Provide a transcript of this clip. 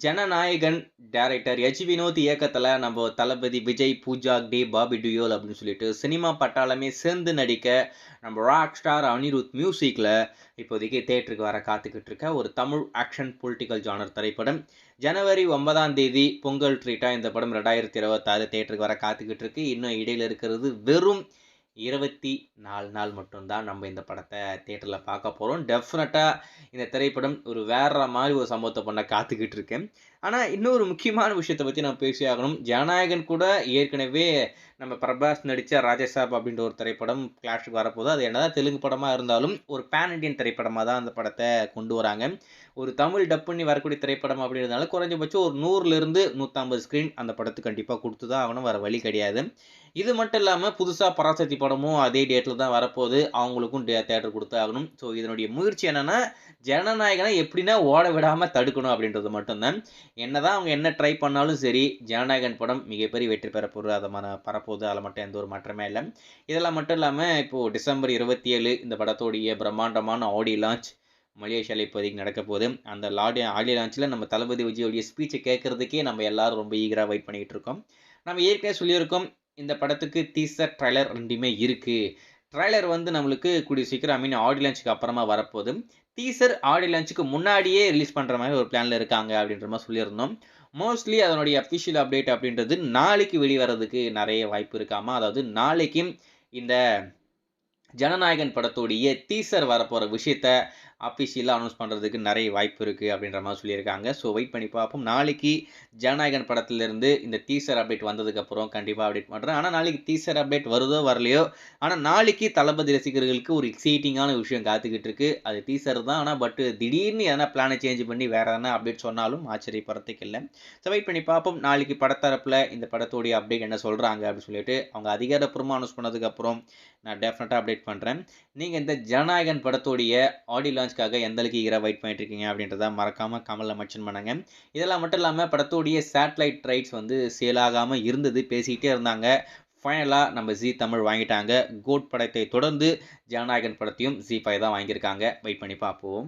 Jananayagan director H. Vinod இயக்கத்துல நம்ம தளபதி Vijay, Pooja Hegde, Bobby Deol அப்படின்னு சொல்லிட்டு சினிமா பட்டாளமே சேர்ந்து நடிக்க நம்ம ராக் ஸ்டார் அனிருத் மியூசிக்ல இப்போதைக்கு தியேட்டருக்கு வர காத்துக்கிட்டு இருக்க ஒரு தமிழ் ஆக்ஷன் பொலிட்டிக்கல் ஜானர் திரைப்படம். ஜனவரி 9ஆம் தேதி பொங்கல் ட்ரீட்டா இந்த படம் 2026 தியேட்டருக்கு வர காத்துக்கிட்டு இருக்கு. இன்னும் இடையில இருக்கிறது வெறும் 24 நாள் மட்டும்தான் நம்ம இந்த படத்தை தியேட்டரில் பார்க்க போகிறோம். டெஃபினட்டாக இந்த திரைப்படம் ஒரு வேற மாதிரி ஒரு சம்பவத்தை பண்ண காத்துக்கிட்டு இருக்கேன். ஆனால் இன்னொரு முக்கியமான விஷயத்தை பற்றி நம்ம பேசி ஆகணும். ஜனநாயகன் கூட ஏற்கனவே நம்ம பிரபாஸ் நடித்த ராஜசாப் அப்படின்ற ஒரு திரைப்படம் கிளாஷுக்கு வரப்போகுது. அது என்னதான் தெலுங்கு படமாக இருந்தாலும் ஒரு பேன் இண்டியன் திரைப்படமாக தான் அந்த படத்தை கொண்டு வராங்க. ஒரு தமிழ் டப் பண்ணி வரக்கூடிய திரைப்படம் அப்படின்றதுனால குறைஞ்சபட்சம் ஒரு 100லேருந்து 150 ஸ்க்ரீன் அந்த படத்துக்கு கண்டிப்பாக கொடுத்து தான் ஆகணும், வேறு வழி கிடையாது. இது மட்டும் இல்லாமல் புதுசாக பராசக்தி படமும் அதே டேட்டில் தான் வரப்போகுது. அவங்களுக்கும் தேட்டர் கொடுத்து ஆகணும். ஸோ இதனுடைய முயற்சி என்னென்னா ஜனநாயகனை எப்படின்னா ஓட விடாமல் தடுக்கணும் அப்படின்றது மட்டும்தான். என்னதான் அவங்க என்ன ட்ரை பண்ணாலும் சரி, ஜனநாயகன் படம் மிகப்பெரிய வெற்றி பெற போகுது, அதை பரப்போகுது. அதில் மட்டும் எந்த ஒரு மாற்றமே இல்லை. இதெல்லாம் மட்டும் இல்லாமல் இப்போது டிசம்பர் 27 இந்த படத்தோடைய பிரம்மாண்டமான ஆடியோ லான்ச் மலேசியாவில் இப்போதைக்கு நடக்க போகுது. அந்த ஆடியோ லான்ச்சில் நம்ம தளபதி விஜயோடைய ஸ்பீச்சை கேட்கறதுக்கே நம்ம எல்லாரும் ரொம்ப ஈகராக வெயிட் பண்ணிக்கிட்டு இருக்கோம். நம்ம ஏற்கனவே சொல்லியிருக்கோம், இந்த படத்துக்கு டீசர் ட்ரைலர் ரெண்டுமே இருக்குது. ட்ரைலர் வந்து நம்மளுக்கு கூடிய சீக்கிரம் ஆடியோ லான்ச்சுக்கு அப்புறமா வரப்போகுது. டீசர் ஆடியோ லான்ச்சுக்கு முன்னாடியே ரிலீஸ் பண்ணுற மாதிரி ஒரு பிளானில் இருக்காங்க அப்படின்ற மாதிரி சொல்லியிருந்தோம். மோஸ்ட்லி அதனுடைய அஃபிஷியல் அப்டேட் அப்படின்றது நாளைக்கு வெளிவரதுக்கு நிறைய வாய்ப்பு இருக்காமா. அதாவது நாளைக்கு இந்த ஜனநாயகன் படத்தோடைய டீசர் வரப்போகிற விஷயத்த அஃபிஷியலாக அனௌன்ஸ் பண்ணுறதுக்கு நிறைய வாய்ப்பு இருக்குது அப்படின்ற மாதிரி சொல்லியிருக்காங்க. ஸோ வெயிட் பண்ணி பார்ப்போம். நாளைக்கு ஜனநாயகன் படத்துலேருந்து இந்த டீசர் அப்டேட் வந்ததுக்கப்புறம் கண்டிப்பாக அப்டேட் பண்ணுறேன். ஆனால் நாளைக்கு டீசர் அப்டேட் வருதோ வரலையோ, ஆனால் நாளைக்கு தளபதி ரசிகர்களுக்கு ஒரு எக்ஸைட்டிங்கான விஷயம் காத்துக்கிட்டு இருக்குது. அது டீசர் தான், ஆனால் திடீர்னு எதனா பிளானை சேஞ்ச் பண்ணி வேறு எதனா அப்டேட் சொன்னாலும் ஆச்சரியப்படுறதுக்கு இல்லை. ஸோ வெயிட் பண்ணி பார்ப்போம். நாளைக்கு படத்தரப்பில் இந்த படத்தோடைய அப்டேட் என்ன சொல்கிறாங்க அப்படின்னு சொல்லிட்டு அவங்க அதிகாரப்பூர்வமாக அனௌன்ஸ் பண்ணதுக்கப்புறம் நான் டெஃபினட்டாக அப்டேட் பண்ணுறேன். நீங்கள் இந்த ஜனநாயகன் படத்தோடைய ஆடியோ லான்ச்காக எந்த அளவுக்கு ஈகராக வெயிட் பண்ணிட்டு இருக்கீங்க அப்படின்றத மறக்காமல் கமெண்ட்டில் மென்ஷன் பண்ணுங்க. இதெல்லாம் மட்டும் இல்லாமல் படத்தோடைய சேட்டலைட் ரைட்ஸ் வந்து சேல் ஆகாமல் இருந்தது, பேசிக்கிட்டே இருந்தாங்க. ஃபைனலாக நம்ம ஜீ தமிழ் வாங்கிட்டாங்க. கோட் படத்தை தொடர்ந்து ஜனநாயகன் படத்தையும் ஜீ5 தான் வாங்கியிருக்காங்க. வெயிட் பண்ணி பார்ப்போம்.